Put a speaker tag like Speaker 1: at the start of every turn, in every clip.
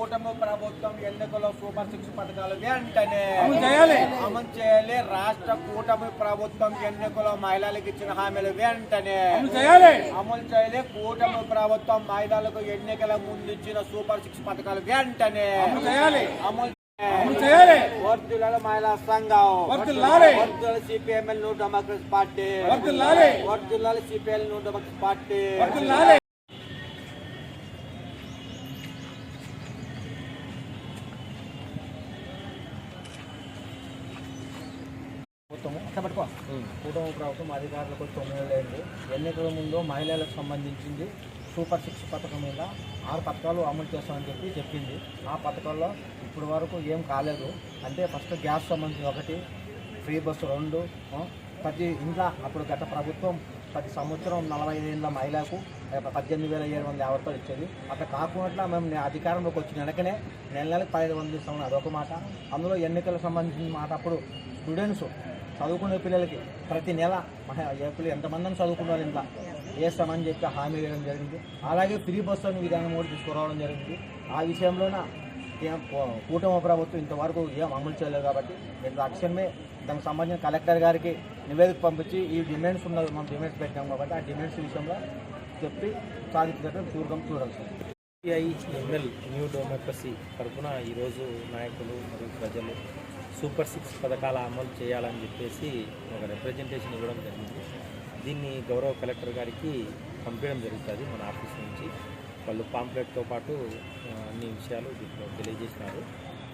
Speaker 1: కూటమి ప్రభుత్వం ఎన్నికల్లో సూపర్ 6 పథకాలు వెంటనే అమలు చేయాలి. రాష్ట్ర కూటమి ప్రభుత్వం ఎన్నికల్లో మహిళలకు ఇచ్చిన హామీలు వెంటనే అమలు చేయాలి. కూటమి ప్రభుత్వం మహిళలకు ఎన్నికల ముందు ఇచ్చిన సూపర్ 6 పథకాలు వెంటనే అమలు వర్తుల మహిళా సంఘం వర్తుల సిపిఎంఎల్ న్యూ డెమోక్రసీ పార్టీ వర్తుల సిపిఎల్ న్యూ డెమోక్రసీ పార్టీ. కూటమి ప్రభుత్వం అధికారులకు 9 నెలలైంది. ఎన్నికల ముందు మహిళలకు సంబంధించింది సూపర్ 6 పథకం మీద 6 పథకాలు అమలు చేస్తామని చెప్పింది. ఆ పథకాల్లో ఇప్పటి వరకు ఏం కాలేదు. అంటే ఫస్ట్ గ్యాస్ సంబంధించి 1, ఫ్రీ బస్సు 2, ప్రతి ఇంట్లో అప్పుడు గత ప్రభుత్వం ప్రతి సంవత్సరం 45 ఏళ్ళ మహిళకు 18,750 రూపాయలు ఇచ్చేది. అట్లా కాకుండా మేము అధికారంలోకి వచ్చిన వెనకనే నెలకి 1500 ఇస్తామని అదొక మాట. అందులో ఎన్నికలకు సంబంధించిన మాట అప్పుడు స్టూడెంట్స్ చదువుకునే పిల్లలకి ప్రతి నెల పిల్లలు ఎంతమందిని చదువుకున్న వాళ్ళు ఇంట్లో వేస్తామని చెప్పి హామీ వేయడం జరిగింది. అలాగే ఫ్రీ బస్సు అనే విధానం కూడా తీసుకురావడం జరిగింది. ఆ విషయంలోన కూటమి ప్రభుత్వం ఇంతవరకు ఏం అమలు చేయలేదు. కాబట్టి నేను తక్షణమే దానికి సంబంధించిన కలెక్టర్ గారికి నివేదిక పంపించి ఈ డిమాండ్స్ ఉన్నది మనం డిమాండ్స్ పెట్టాం కాబట్టి ఆ డిమాండ్స్ విషయంలో చెప్పి సాధించేటట్టు చూడాల్సి.
Speaker 2: సిపిఐఎంఎల్ న్యూ డెమోక్రసీ తరఫున ఈరోజు నాయకులు మరియు ప్రజలు సూపర్ 6 పథకాల అమలు చేయాలని చెప్పేసి ఒక రిప్రజెంటేషన్ ఇవ్వడం జరిగింది. దీన్ని గౌరవ కలెక్టర్ గారికి పంపించడం జరుగుతుంది మన ఆఫీస్ నుంచి. వాళ్ళు పాంప్లెట్తో పాటు అన్ని విషయాలు దీంట్లో తెలియజేసినారు.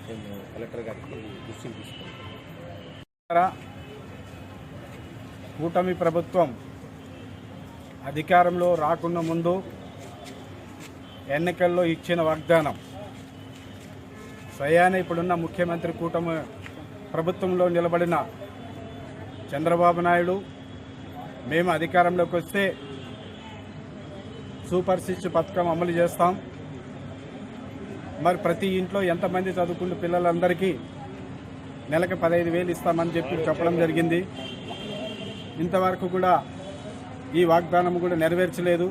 Speaker 2: మేము కలెక్టర్ గారికి దృష్టికి తీసుకుంటాం.
Speaker 3: కూటమి ప్రభుత్వం అధికారంలో రాకుండా ముందు ఎన్నికల్లో ఇచ్చిన వాగ్దానం స్వయాన ఇప్పుడున్న ముఖ్యమంత్రి కూటమి ప్రభుత్వంలో నిలబడిన చంద్రబాబు నాయుడు మేము అధికారంలోకి వస్తే సూపర్ 6 పథకం అమలు చేస్తాం, మరి ప్రతి ఇంట్లో ఎంతమంది చదువుకున్న పిల్లలందరికీ నెలకు 15,000 ఇస్తామని చెప్పడం జరిగింది. ఇంతవరకు కూడా ఈ వాగ్దానం కూడా నెరవేర్చలేదు.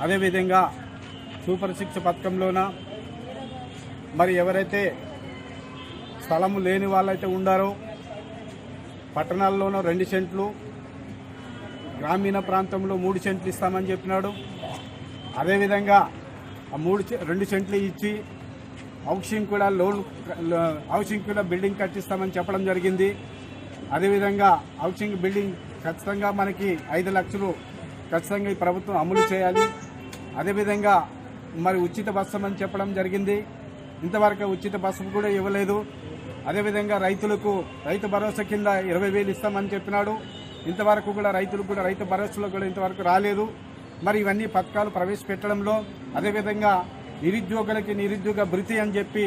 Speaker 3: అదేవిధంగా సూపర్ 6 పథకంలోన మరి ఎవరైతే స్థలము లేని వాళ్ళైతే ఉండారో పట్టణాల్లోనూ 2 సెంట్లు, గ్రామీణ ప్రాంతంలో 3 సెంట్లు ఇస్తామని చెప్పినాడు. అదేవిధంగా ఆ 2 సెంట్లు ఇచ్చి హౌసింగ్ కూడా బిల్డింగ్ కట్టిస్తామని చెప్పడం జరిగింది. అదేవిధంగా హౌసింగ్ బిల్డింగ్ ఖచ్చితంగా మనకి 5 లక్షలు ఖచ్చితంగా ఈ ప్రభుత్వం అమలు చేయాలి. అదేవిధంగా మరి ఉచిత బస్సు అని చెప్పడం జరిగింది. ఇంతవరకు ఉచిత బస్సు కూడా ఇవ్వలేదు. అదేవిధంగా రైతు భరోసా కింద 20,000 ఇస్తామని చెప్పినాడు. ఇంతవరకు కూడా రైతు భరోసాలో కూడా ఇంతవరకు రాలేదు. మరి ఇవన్నీ పథకాలు ప్రవేశపెట్టడంలో అదేవిధంగా నిరుద్యోగులకి నిరుద్యోగ భృతి అని చెప్పి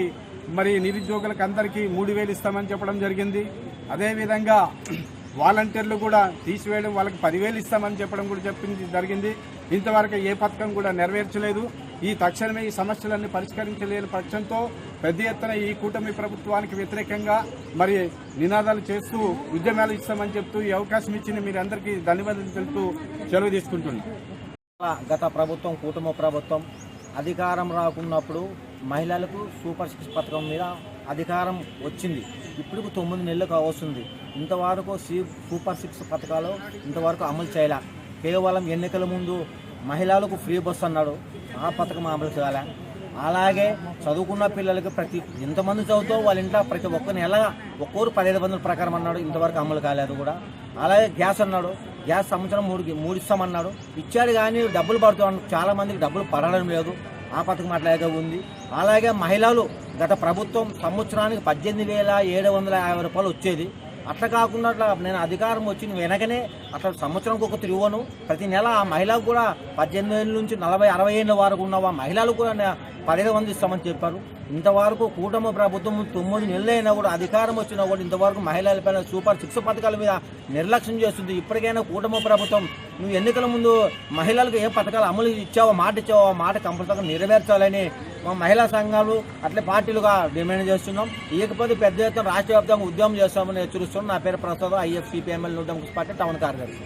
Speaker 3: మరి నిరుద్యోగులకు అందరికీ 3,000 ఇస్తామని చెప్పడం జరిగింది. అదేవిధంగా వాలంటీర్లు కూడా తీసివేయడం, వాళ్ళకి 10,000 ఇస్తామని చెప్పడం కూడా జరిగింది. ఇంతవరకు ఏ పథకం కూడా నెరవేర్చలేదు. ఈ తక్షణమే ఈ సమస్యలన్నీ పరిష్కరించలేని పక్షంతో పెద్ద ఎత్తున ఈ కూటమి ప్రభుత్వానికి వ్యతిరేకంగా మరి నినాదాలు చేస్తూ ఉద్యమాలు ఇస్తామని చెప్తూ ఈ అవకాశం ఇచ్చిన మీరందరికీ ధన్యవాదాలు తెలుపుతూ సెలవు తీసుకుంటున్నాం.
Speaker 1: గత ప్రభుత్వం కూటమి ప్రభుత్వం అధికారం రాకున్నప్పుడు మహిళలకు సూపర్ 6 పథకం మీద అధికారం వచ్చింది. ఇప్పుడు 9 నెలలు కావస్తుంది. ఇంతవరకు సూపర్ 6 పథకాలు ఇంతవరకు అమలు చేయాల. కేవలం ఎన్నికల ముందు మహిళలకు ఫ్రీ బస్సు అన్నాడు, ఆ పథకం అమలు చేయాలి. అలాగే చదువుకున్న పిల్లలకి ఎంతమంది చదువుతో వాళ్ళ ఇంట్లో ప్రతి ఒక్క నెల ఒక్కోరు 15,000 ప్రకారం అన్నాడు, ఇంతవరకు అమలు కాలేదు కూడా. అలాగే గ్యాస్ అన్నాడు, గ్యాస్ సంవత్సరం 3 ఇస్తామన్నాడు, ఇచ్చాడు కానీ డబ్బులు పడుతున్నాడు. చాలా మందికి డబ్బులు పడడం లేదు, ఆ పథకం అట్లాగే ఉంది. అలాగే మహిళలు గత ప్రభుత్వం సంవత్సరానికి 18,750 రూపాయలు వచ్చేది. అట్లా కాకుండా నేను అధికారం వచ్చిన వెనకనే అట్లా సంవత్సరంకి ఒక తిరుగువను ప్రతి నెల ఆ మహిళకు కూడా 18 ఏళ్ళ నుంచి 40-60 ఏళ్ళ వరకు ఉన్న మహిళలు కూడా 15,000 ఇస్తామని చెప్పారు. ఇంతవరకు కూటమి ప్రభుత్వం 9 నెలలైనా కూడా అధికారం వచ్చినా కూడా ఇంతవరకు మహిళలపైన సూపర్ 6 పథకాల మీద నిర్లక్ష్యం చేస్తుంది. ఇప్పటికైనా కూటమి ప్రభుత్వం నువ్వు ఎన్నికల ముందు మహిళలకు ఏ పథకాలు అమలు ఇచ్చావో మాట కంపల్సరీగా నెరవేర్చాలని మా మహిళా సంఘాలు అట్లే పార్టీలుగా డిమాండ్ చేస్తున్నాం. ఇకపోతే పెద్ద ఎత్తున రాష్ట్ర వ్యాప్తంగా ఉద్యమం చేస్తామని హెచ్చరిస్తున్నాం. నా పేరు Prasad, IFCPML new Democracy party town కార్యదర్శి.